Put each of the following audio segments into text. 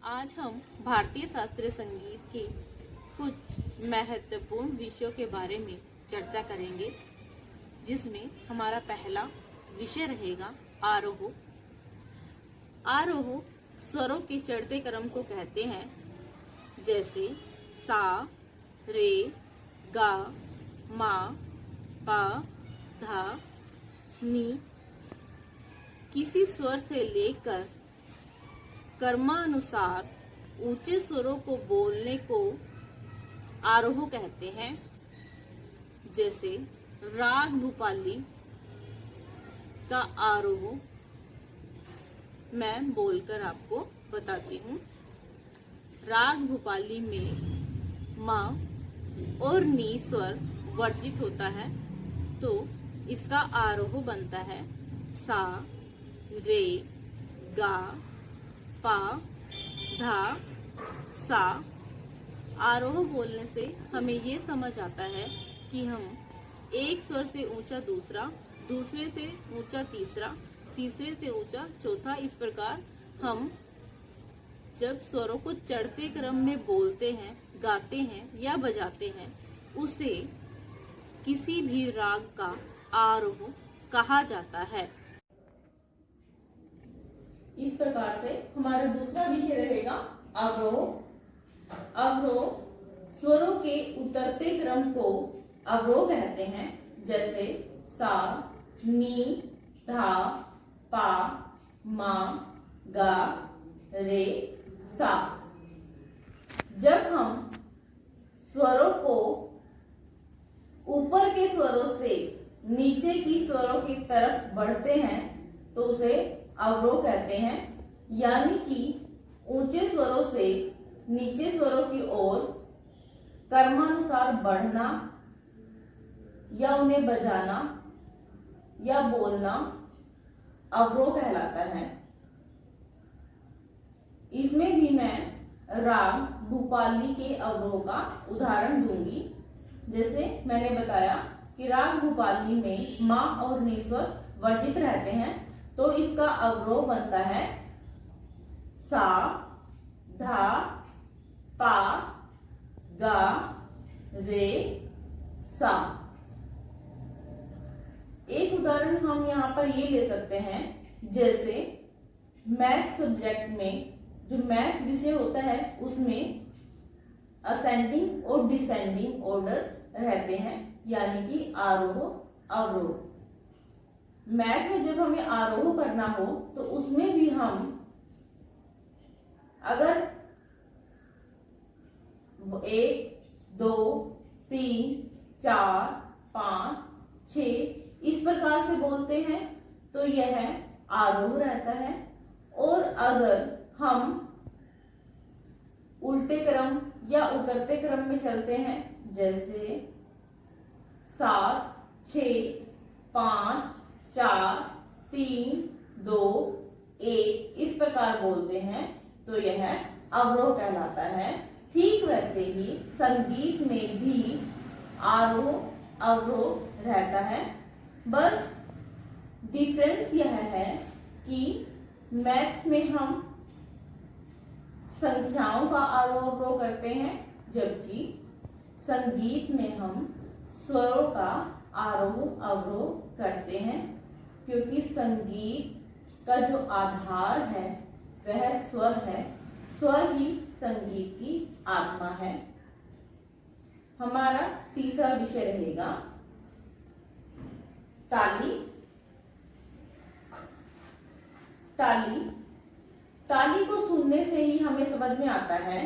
आज हम भारतीय शास्त्रीय संगीत के कुछ महत्वपूर्ण विषयों के बारे में चर्चा करेंगे, जिसमें हमारा पहला विषय रहेगा आरोह। आरोह स्वरों के चढ़ते क्रम को कहते हैं, जैसे सा, रे, गा, मा, पा, धा, नी। किसी स्वर से लेकर क्रमानुसार ऊंचे स्वरों को बोलने को आरोह कहते हैं। जैसे राग भूपाली का आरोह मैं बोलकर आपको बताती हूँ। राग भूपाली में मा और नी स्वर वर्जित होता है, तो इसका आरोह बनता है सा, रे, गा, पा, धा, सा। आरोह बोलने से हमें ये समझ आता है कि हम एक स्वर से ऊंचा दूसरा, दूसरे से ऊंचा तीसरा, तीसरे से ऊंचा चौथा, इस प्रकार हम जब स्वरों को चढ़ते क्रम में बोलते हैं, गाते हैं या बजाते हैं, उसे किसी भी राग का आरोह कहा जाता है। इस प्रकार से हमारा दूसरा विषय रहेगा अवरोह। अवरोह स्वरों के उतरते क्रम को अवरोह कहते हैं। जैसे सा, नी, धा, पा, मा, गा, रे, सा। जब हम स्वरों को ऊपर के स्वरों से नीचे की स्वरों की तरफ बढ़ते हैं तो उसे अवरोह कहते हैं, यानी कि ऊंचे स्वरों से नीचे स्वरों की ओर क्रमानुसार बढ़ना या उन्हें बजाना या बोलना अवरोह कहलाता है। इसमें भी मैं राग भूपाली के अवरोह का उदाहरण दूंगी। जैसे मैंने बताया कि राग भूपाली में मा और नी स्वर वर्जित रहते हैं, तो इसका अवरोह बनता है सा, धा, पा, गा, रे, सा। एक उदाहरण हम यहाँ पर ये ले सकते हैं, जैसे मैथ सब्जेक्ट में जो मैथ विषय होता है उसमें असेंडिंग और डिसेंडिंग ऑर्डर रहते हैं, यानी कि आरोह अवरोह। मैथ में जब हमें आरोह करना हो तो उसमें भी हम अगर 1, 2, 3, 4, 5, 6 इस प्रकार से बोलते हैं तो यह आरोह रहता है। और अगर हम उल्टे क्रम या उतरते क्रम में चलते हैं, जैसे 7, 6, 5, 4, 3, 2, 1 इस प्रकार बोलते हैं तो यह अवरोह कहलाता है। ठीक वैसे ही संगीत में भी आरोह अवरोह रहता है। बस डिफरेंस यह है कि मैथ में हम संख्याओं का आरोह अवरोह करते हैं, जबकि संगीत में हम स्वरों का आरोह अवरोह करते हैं, क्योंकि संगीत का जो आधार है वह स्वर है। स्वर ही संगीत की आत्मा है। हमारा तीसरा विषय रहेगा ताली। ताली ताली को सुनने से ही हमें समझ में आता है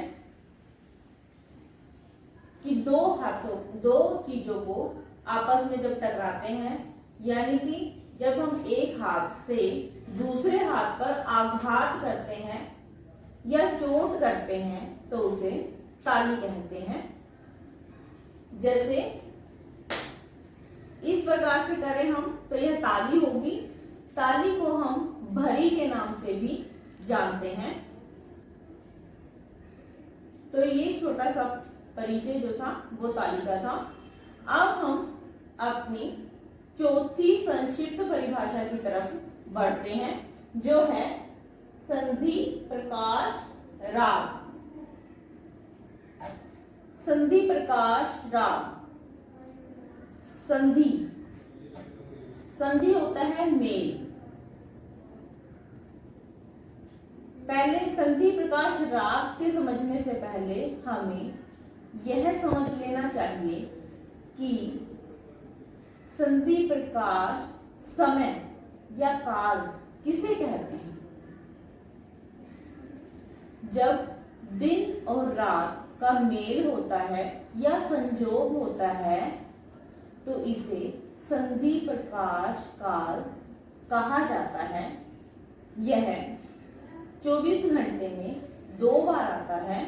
कि दो चीजों को आपस में जब टकराते हैं, यानी कि जब हम एक हाथ से दूसरे हाथ पर आघात करते हैं या चोट करते हैं तो उसे ताली कहते हैं। जैसे इस प्रकार से करें हम तो यह ताली होगी। ताली को हम भरी के नाम से भी जानते हैं। तो ये छोटा सा परिचय जो था वो ताली का था। अब हम अपनी चौथी संक्षिप्त परिभाषा की तरफ बढ़ते हैं, जो है संधि, प्रकाश, राग। संधि प्रकाश राग। संधि, संधि होता है मेल। पहले संधि प्रकाश राग के समझने से पहले हमें यह समझ लेना चाहिए कि संधि प्रकाश समय या काल किसे कहते हैं। जब दिन और रात का मेल होता है या संजोग होता है तो इसे संधि प्रकाश काल कहा जाता है। यह 24 घंटे में 2 बार आता है,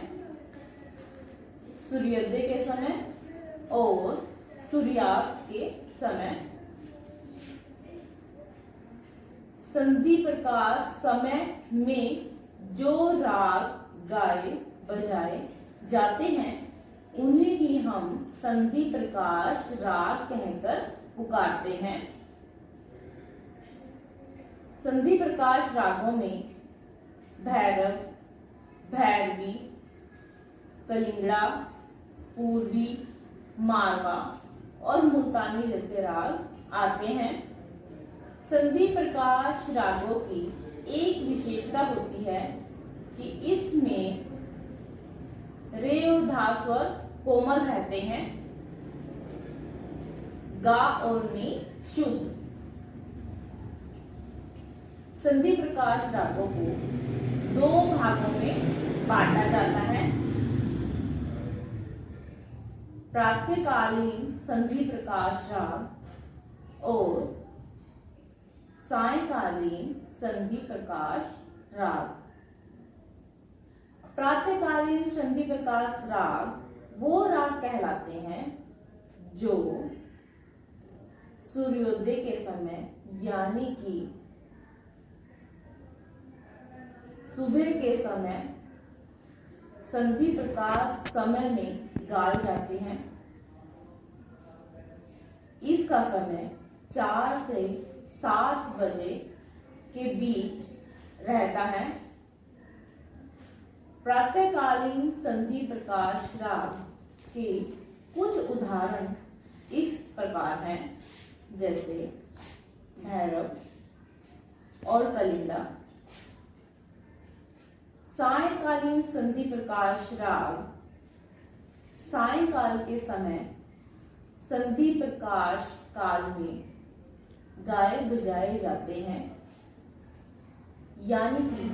सूर्योदय के समय और सूर्यास्त के समय। संधि प्रकाश समय में जो राग गाए बजाए जाते हैं उन्हें ही हम संधि प्रकाश राग कहकर पुकारते हैं। संधि प्रकाश रागों में भैरव, भैरवी, कलिंगड़ा, पूर्वी, मारवा और मुल्तानी जैसे राग आते हैं। संधि प्रकाश रागों की एक विशेषता होती है कि इसमें रे और धा स्वर कोमल रहते हैं, गा और नी शुद्ध। संधि प्रकाश रागों को 2 भागों में बांटा जाता है। प्रातःकालीन संधि प्रकाश राग और सायंकालीन संधि प्रकाश राग। प्रातःकालीन संधि प्रकाश राग वो राग कहलाते हैं जो सूर्योदय के समय यानी कि सुबह के समय संधि प्रकाश समय में गाए जाते हैं। इसका समय 4 से 7 बजे के बीच रहता है। प्रातःकालीन संधि प्रकाश राग के कुछ उदाहरण इस प्रकार हैं, जैसे भैरव और कलिंगा। सायंकालीन संधि प्रकाश राग सायंकाल के समय संधि प्रकाश काल में गाए बजाए जाते हैं, यानी कि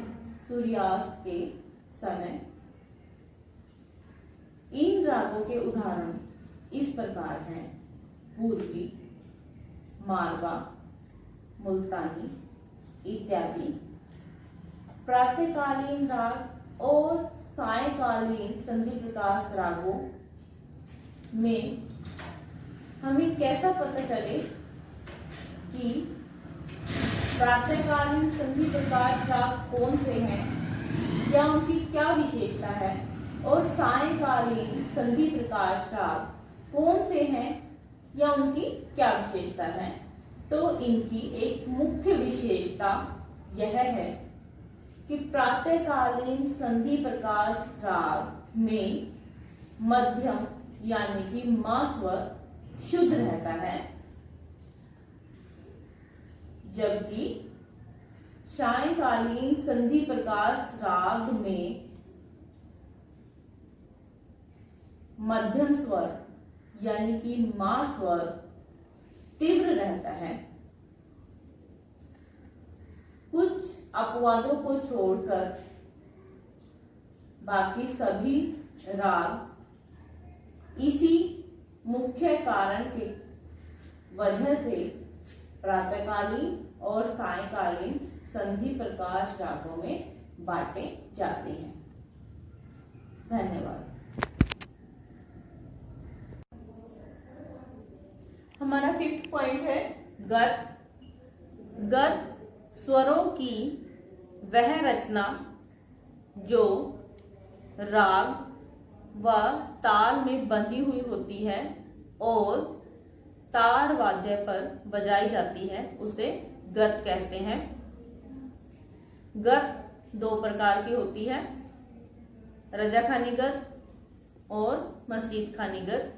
सूर्यास्त के समय। इन रागों के उदाहरण इस प्रकार हैं: पूर्वी, मारवा, मुल्तानी इत्यादि। प्रातःकालीन राग और सायंकालीन संधि प्रकाश रागों में हमें कैसा पता चले कि प्रातःकालीन संधि प्रकाश राग कौन से हैं या उनकी क्या विशेषता है, और सायंकालीन संधि प्रकाश राग कौन से हैं या उनकी क्या विशेषता है। तो इनकी एक मुख्य विशेषता यह है कि प्रातःकालीन संधि प्रकाश राग में मध्यम यानी कि मा स्वर शुद्ध रहता है, जबकि सायंकालीन संधि प्रकाश राग में मध्यम स्वर यानी कि मा स्वर तीव्र रहता है। कुछ अपवादों को छोड़कर बाकी सभी राग इसी मुख्य कारण के वजह से प्रातःकालीन और सायंकालीन संधि प्रकाश रागों में बांटे जाते हैं। धन्यवाद। हमारा 5th पॉइंट है गत। गत स्वरों की वह रचना जो राग व ताल में बंधी हुई होती है और तार वाद्य पर बजाई जाती है, उसे गत कहते हैं। गत 2 प्रकार की होती है, रजाखानीगत और मसीद खानीगत।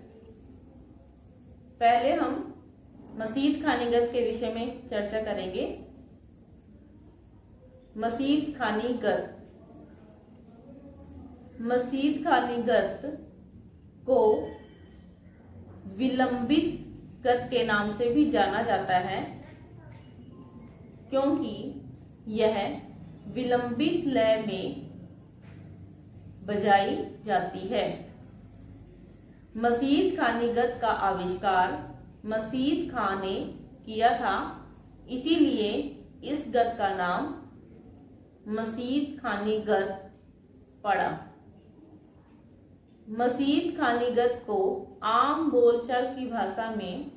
पहले हम मसीद खानीगत के विषय में चर्चा करेंगे। मसीद खानीगत, मसीद खानीगत को विलंबित गत के नाम से भी जाना जाता है, क्योंकि यह विलंबित लय में बजाई जाती है। मसीद खानीगत का आविष्कार मसीद खां ने किया था, इसीलिए इस गत का नाम मसीद खानीगत पड़ा। मसीद खानीगत को आम बोलचाल की भाषा में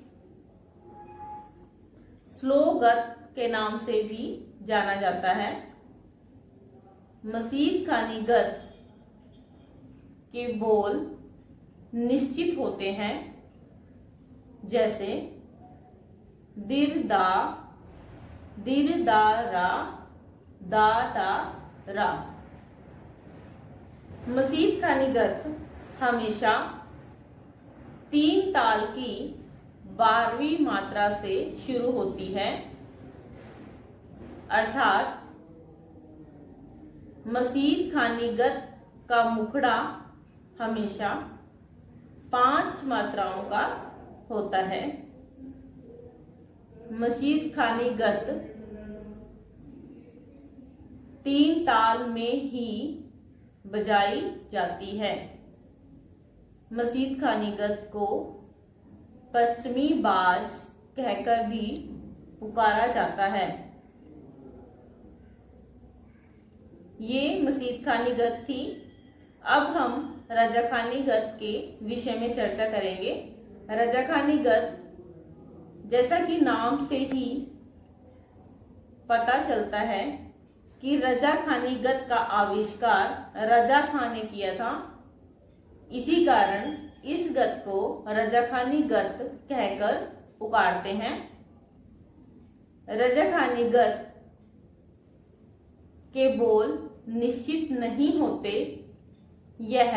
स्लो गत के नाम से भी जाना जाता है। मसीद खानीगत के बोल निश्चित होते हैं, जैसे दिर दा, दिर दा रा, दा दा रा। मसीद खानीगत हमेशा 3 ताल की 12वीं मात्रा से शुरू होती है, अर्थात मसीद खानीगत का मुखड़ा हमेशा 5 मात्राओं का होता है। मसीद खानीगत 3 ताल में ही बजाई जाती है। मसीद खानीगत को पश्चिमी बाज कहकर भी पुकारा जाता है। ये मसीद खानीगत थी। अब हम रजाखानीगत के विषय में चर्चा करेंगे। रजाखानीगत, जैसा कि नाम से ही पता चलता है कि रजाखानीगत का आविष्कार रजा खां ने किया था, इसी कारण इस गत को रजाखानीगत कहकर पुकारते हैं। रजाखानीगत के बोल निश्चित नहीं होते, यह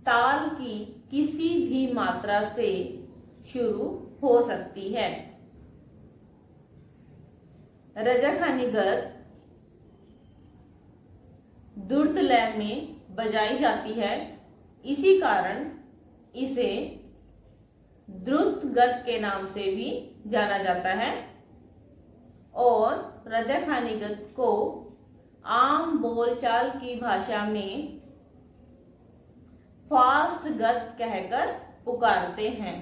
ताल की किसी भी मात्रा से शुरू हो सकती है। रजाखानीगत द्रुत लय में बजाई जाती है, इसी कारण इसे द्रुत गत के नाम से भी जाना जाता है। और रजाखानीगत को आम बोलचाल की भाषा में फास्ट गत कहकर पुकारते हैं।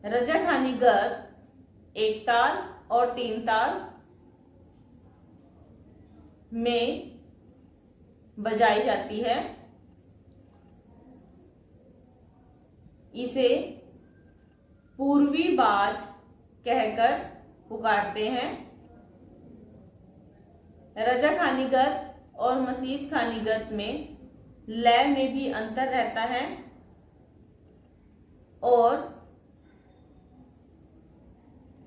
रजाखानीगत 1 ताल और 3 ताल में बजाई जाती है। इसे पूर्वी बाज कहकर पुकारते हैं। रजाखानीगत और मसीद खानीगत में लय में भी अंतर रहता है और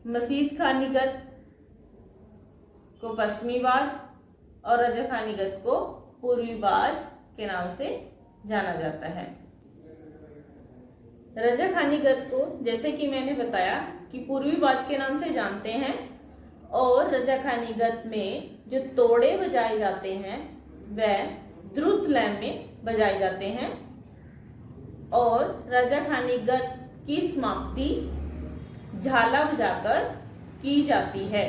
मसीद खानीगत को पश्चिमी बाज और रजाखानीगत को पूर्वी बाज के नाम से जाना जाता है। रजाखानीगत को, जैसे कि मैंने बताया, कि पूर्वी बाज के नाम से जानते हैं और रजाखानीगत में जो तोड़े बजाए जाते हैं वह द्रुत लय में बजाए जाते हैं और रजाखानीगत की समाप्ति झाला बजाकर की जाती है।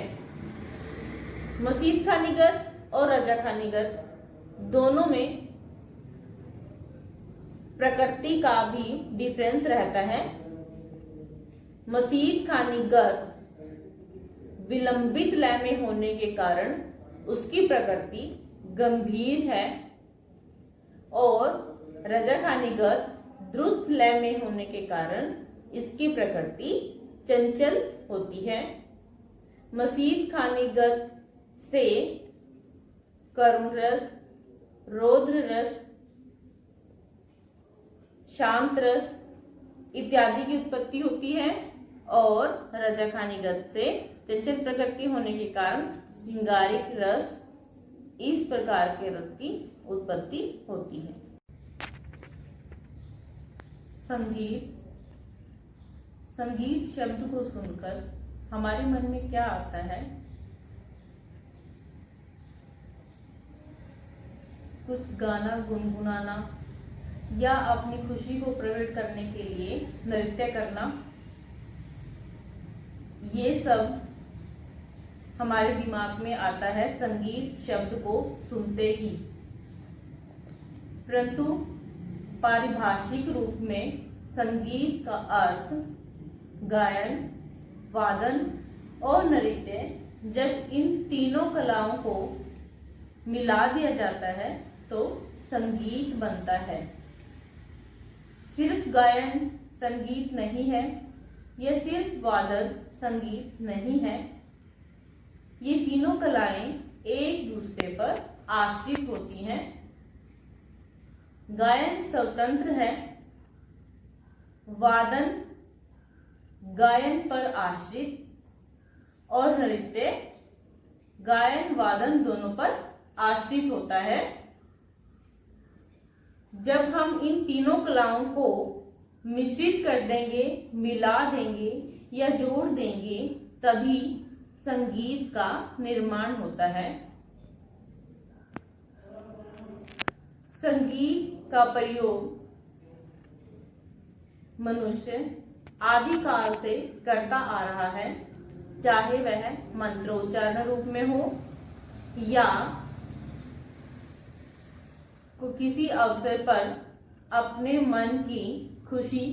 मसीद खानीगत और रजाखानीगत दोनों में प्रकृति का भी डिफरेंस रहता है। मसीद खानीगत विलंबित लय में होने के कारण उसकी प्रकृति गंभीर है और रजाखानीगत द्रुत लय में होने के कारण इसकी प्रकृति चंचल होती है। मसीद खानीगत से करुण रस, रौद्र रस, शांत रस इत्यादि की उत्पत्ति होती है और रजाखानीगत से चंचल प्रकृति होने के कारण श्रृंगारिक रस इस प्रकार के रस की उत्पत्ति होती है। संगीत। संगीत शब्द को सुनकर हमारे मन में क्या आता है? कुछ गाना गुनगुनाना या अपनी खुशी को प्रकट करने के लिए नृत्य करना, ये सब हमारे दिमाग में आता है संगीत शब्द को सुनते ही। परंतु पारिभाषिक रूप में संगीत का अर्थ गायन, वादन और नृत्य, जब इन तीनों कलाओं को मिला दिया जाता है तो संगीत बनता है। सिर्फ गायन संगीत नहीं है, यह सिर्फ वादन संगीत नहीं है। ये तीनों कलाएं एक दूसरे पर आश्रित होती हैं। गायन स्वतंत्र है, वादन गायन पर आश्रित और नृत्य गायन वादन दोनों पर आश्रित होता है। जब हम इन तीनों कलाओं को मिश्रित कर देंगे, मिला देंगे या जोड़ देंगे, तभी संगीत का निर्माण होता है। संगीत का प्रयोग मनुष्य आदिकाल से करता आ रहा है, चाहे वह मंत्रोच्चारण रूप में हो या किसी अवसर पर अपने मन की खुशी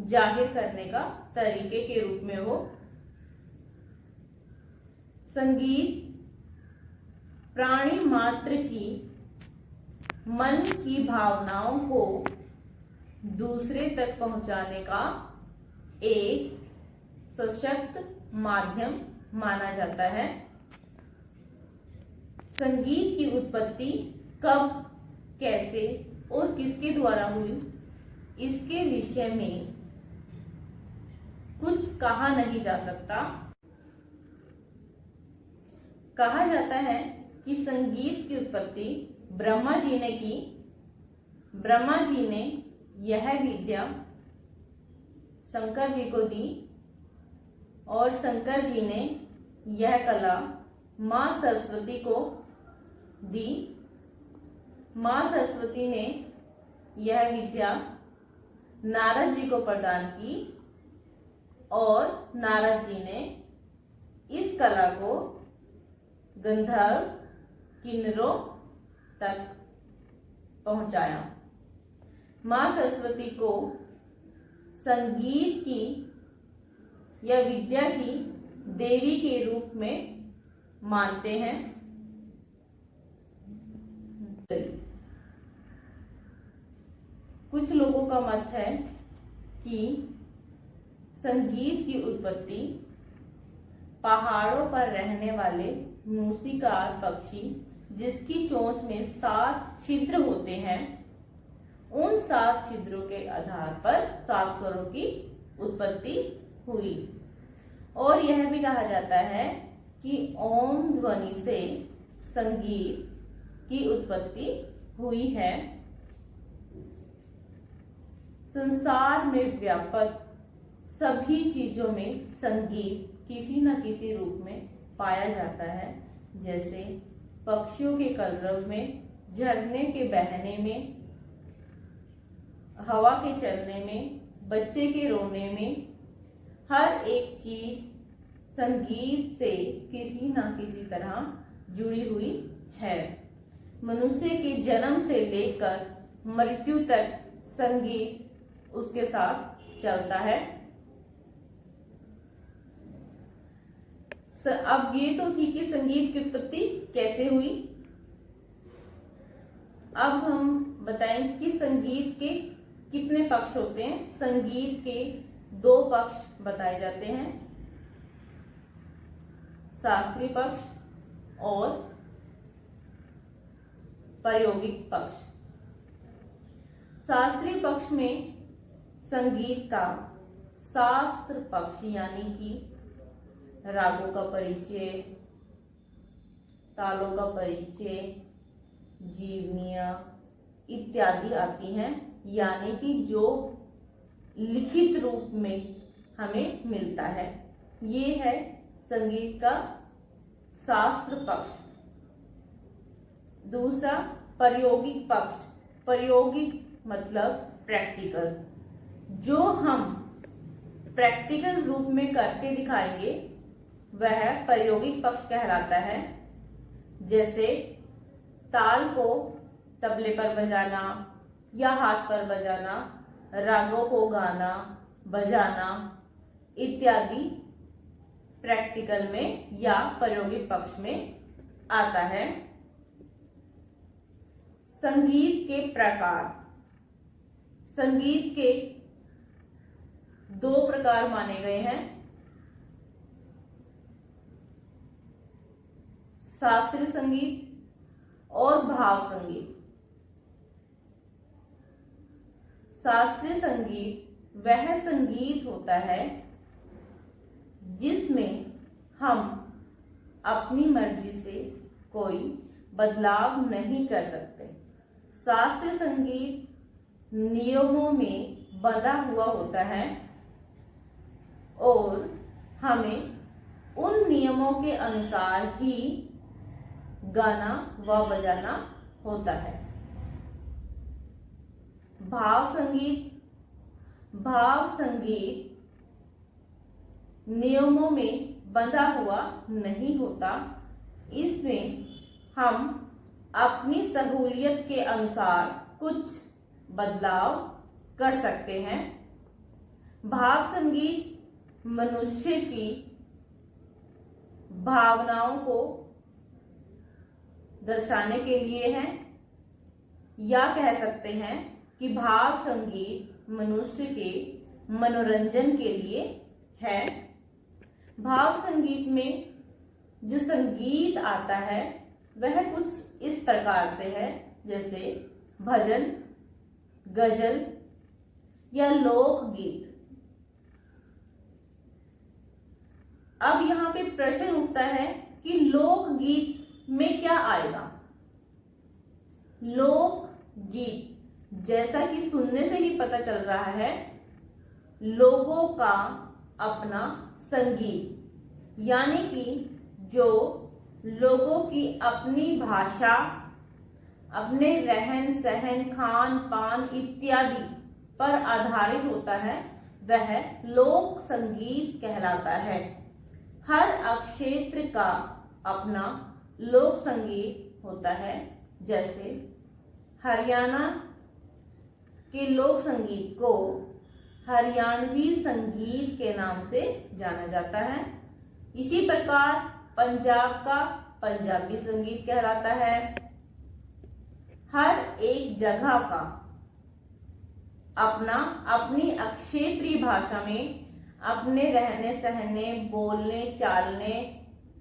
जाहिर करने का तरीके के रूप में हो। संगीत प्राणी मात्र की मन की भावनाओं को दूसरे तक पहुंचाने का एक सशक्त माध्यम माना जाता है। संगीत की उत्पत्ति कब, कैसे और किसके द्वारा हुई, इसके विषय में कुछ कहा नहीं जा सकता। कहा जाता है कि संगीत की उत्पत्ति ब्रह्मा जी ने की। ब्रह्मा जी ने यह विद्या शंकर जी को दी और शंकर जी ने यह कला मां सरस्वती को दी। मां सरस्वती ने यह विद्या नारद जी को प्रदान की और नारद जी ने इस कला को गंधर्व किन्नरों तक पहुंचाया। मां सरस्वती को संगीत की या विद्या की देवी के रूप में मानते हैं। कुछ लोगों का मत है कि संगीत की उत्पत्ति पहाड़ों पर रहने वाले मूसिकार पक्षी, जिसकी चोंच में 7 छिद्र होते हैं, उन 7 छिद्रों के आधार पर 7 स्वरों की उत्पत्ति हुई। और यह भी कहा जाता है कि ओम ध्वनि से संगीत की उत्पत्ति हुई है। संसार में व्यापक सभी चीजों में संगीत किसी न किसी रूप में पाया जाता है, जैसे पक्षियों के कलरव में, झरने के बहने में, हवा के चलने में, बच्चे के रोने में। हर एक चीज संगीत से किसी न किसी तरह जुड़ी हुई है। मनुष्य के जन्म से लेकर मृत्यु तक संगीत उसके साथ चलता है। अब ये तो थी कि संगीत की उत्पत्ति कैसे हुई। अब हम बताएं कि संगीत के कितने पक्ष होते हैं। संगीत के 2 पक्ष बताए जाते हैं, शास्त्रीय पक्ष और प्रायोगिक पक्ष। शास्त्रीय पक्ष में संगीत का शास्त्र पक्ष यानी कि रागों का परिचय, तालों का परिचय, जीवनियाँ इत्यादि आती हैं, यानी कि जो लिखित रूप में हमें मिलता है। ये है संगीत का शास्त्र पक्ष। दूसरा प्रायोगिक पक्ष। प्रायोगिक मतलब प्रैक्टिकल। जो हम प्रैक्टिकल रूप में करके दिखाएंगे वह प्रायोगिक पक्ष कहलाता है। जैसे ताल को तबले पर बजाना या हाथ पर बजाना, रागों को गाना बजाना इत्यादि प्रैक्टिकल में या प्रायोगिक पक्ष में आता है। संगीत के प्रकार। संगीत के दो प्रकार माने गए हैं, शास्त्रीय संगीत और भाव संगीत। शास्त्रीय संगीत वह संगीत होता है जिसमें हम अपनी मर्जी से कोई बदलाव नहीं कर सकते। शास्त्रीय संगीत नियमों में बंधा हुआ होता है और हमें उन नियमों के अनुसार ही गाना व बजाना होता है। भाव संगीत। भाव संगीत नियमों में बंधा हुआ नहीं होता। इसमें हम अपनी सहूलियत के अनुसार कुछ बदलाव कर सकते हैं। भाव संगीत मनुष्य की भावनाओं को दर्शाने के लिए है, या कह सकते हैं कि भाव संगीत मनुष्य के मनोरंजन के लिए है। भाव संगीत में जो संगीत आता है वह कुछ इस प्रकार से है, जैसे भजन, गजल या लोकगीत। अब यहाँ पे प्रश्न उठता है कि लोकगीत में क्या आएगा। लोकगीत जैसा कि सुनने से ही पता चल रहा है, लोगों का अपना संगीत, यानी कि जो लोगों की अपनी भाषा, अपने रहन सहन, खान पान इत्यादि पर आधारित होता है, वह लोक संगीत कहलाता है। हर क्षेत्र का अपना लोक संगीत होता है। जैसे हरियाणा के लोक संगीत को हरियाणवी संगीत के नाम से जाना जाता है। इसी प्रकार पंजाब का पंजाबी संगीत कहलाता है। हर एक जगह का अपना अपनी क्षेत्रीय भाषा में अपने रहने सहने, बोलने चालने,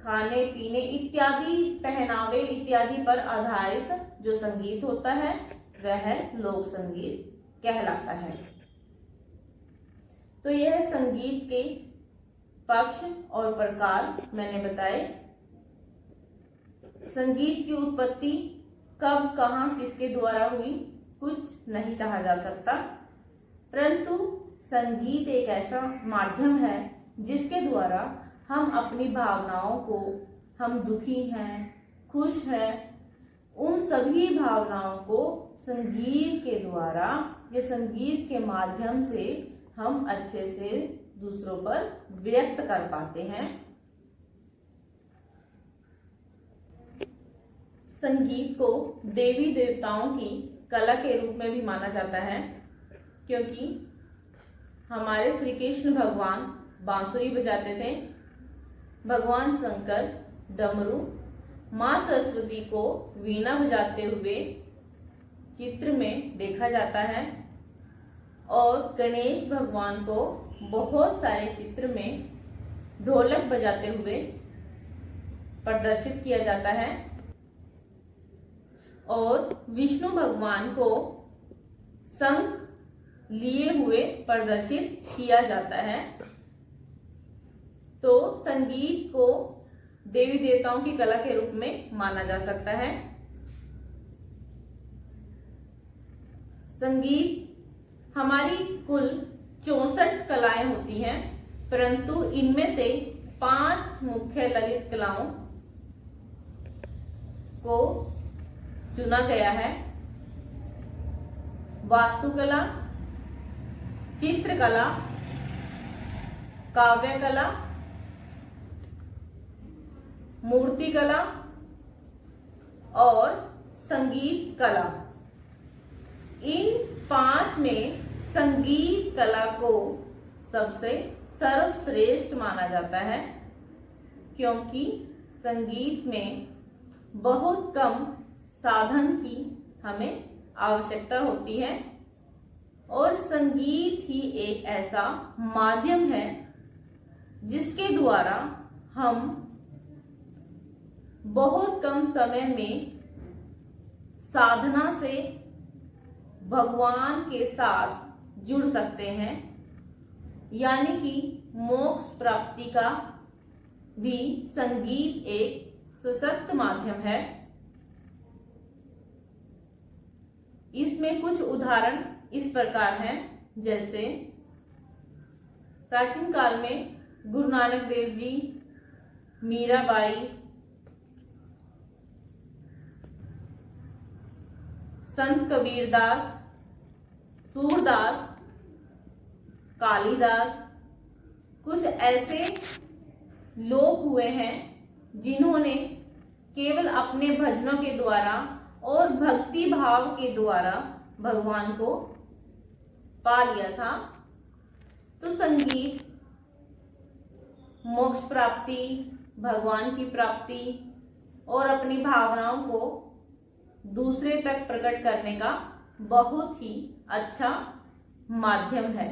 खाने पीने इत्यादि, पहनावे इत्यादि पर आधारित जो संगीत होता है वह लोक संगीत कहलाता है। तो यह संगीत के पक्ष और प्रकार मैंने बताए। संगीत की उत्पत्ति कब, कहाँ, किसके द्वारा हुई कुछ नहीं कहा जा सकता, परंतु संगीत एक ऐसा माध्यम है जिसके द्वारा हम अपनी भावनाओं को, हम दुखी हैं, खुश हैं, उन सभी भावनाओं को संगीत के द्वारा या संगीत के माध्यम से हम अच्छे से दूसरों पर व्यक्त कर पाते हैं। संगीत को देवी देवताओं की कला के रूप में भी माना जाता है, क्योंकि हमारे श्री कृष्ण भगवान बांसुरी बजाते थे, भगवान शंकर डमरू, माँ सरस्वती को वीणा बजाते हुए चित्र में देखा जाता है, और गणेश भगवान को बहुत सारे चित्र में ढोलक बजाते हुए प्रदर्शित किया जाता है, और विष्णु भगवान को शंख लिए हुए प्रदर्शित किया जाता है। तो संगीत को देवी देवताओं की कला के रूप में माना जा सकता है। संगीत हमारी कुल 64 कलाएं होती हैं, परंतु इनमें से 5 मुख्य ललित कलाओं को चुना गया है। वास्तुकला, चित्रकला, काव्य कला, मूर्तिकला और संगीत कला। इन 5 में संगीत कला को सबसे सर्वश्रेष्ठ माना जाता है, क्योंकि संगीत में बहुत कम साधन की हमें आवश्यकता होती है और संगीत ही एक ऐसा माध्यम है जिसके द्वारा हम बहुत कम समय में साधना से भगवान के साथ जुड़ सकते हैं, यानी कि मोक्ष प्राप्ति का भी संगीत एक सशक्त माध्यम है। इसमें कुछ उदाहरण इस प्रकार हैं, जैसे प्राचीन काल में गुरु नानक देव जी, मीराबाई, संत कबीरदास, सूरदास, कालिदास, कुछ ऐसे लोग हुए हैं जिन्होंने केवल अपने भजनों के द्वारा और भक्ति भाव के द्वारा भगवान को पा लिया था। तो संगीत मोक्ष प्राप्ति, भगवान की प्राप्ति और अपनी भावनाओं को दूसरे तक प्रकट करने का बहुत ही अच्छा माध्यम है।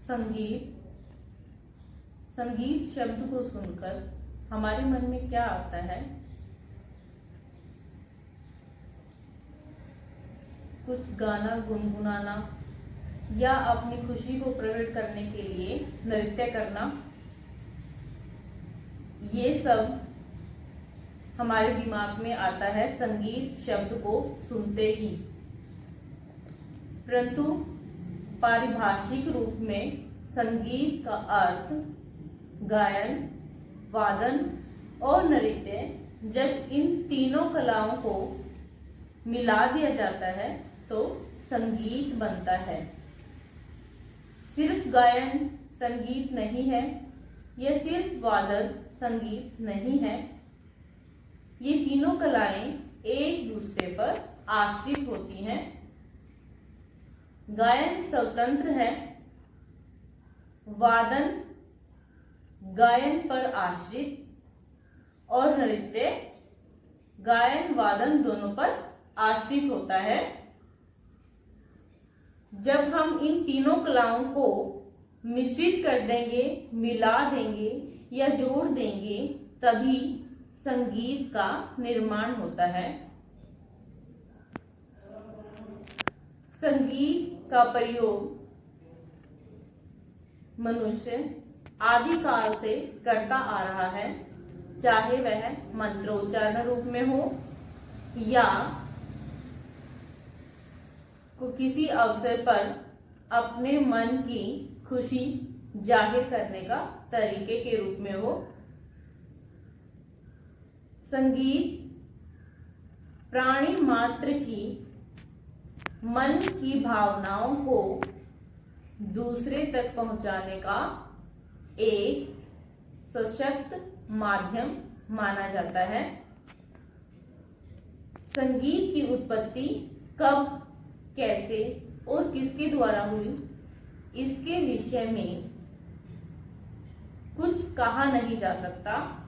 संगीत संगीत शब्द को सुनकर हमारे मन में क्या आता है? कुछ गाना गुनगुनाना या अपनी खुशी को प्रकट करने के लिए नृत्य करना, ये सब हमारे दिमाग में आता है संगीत शब्द को सुनते ही। परंतु पारिभाषिक रूप में संगीत का अर्थ गायन, वादन और नृत्य, जब इन तीनों कलाओं को मिला दिया जाता है तो संगीत बनता है। सिर्फ गायन संगीत नहीं है, यह सिर्फ वादन संगीत नहीं है। ये तीनों कलाएं एक दूसरे पर आश्रित होती हैं। गायन स्वतंत्र है, वादन गायन पर आश्रित और नृत्य गायन वादन दोनों पर आश्रित होता है। जब हम इन तीनों कलाओं को मिश्रित कर देंगे, मिला देंगे या जोड़ देंगे, तभी संगीत का निर्माण होता है। संगीत का प्रयोग मनुष्य आदिकाल से करता आ रहा है, चाहे वह मंत्रोच्चारण रूप में हो या किसी अवसर पर अपने मन की खुशी जाहिर करने का तरीके के रूप में हो। संगीत प्राणी मात्र की मन की भावनाओं को दूसरे तक पहुंचाने का एक सशक्त माध्यम माना जाता है। संगीत की उत्पत्ति कब, कैसे और किसके द्वारा हुई, इसके विषय में कुछ कहा नहीं जा सकता।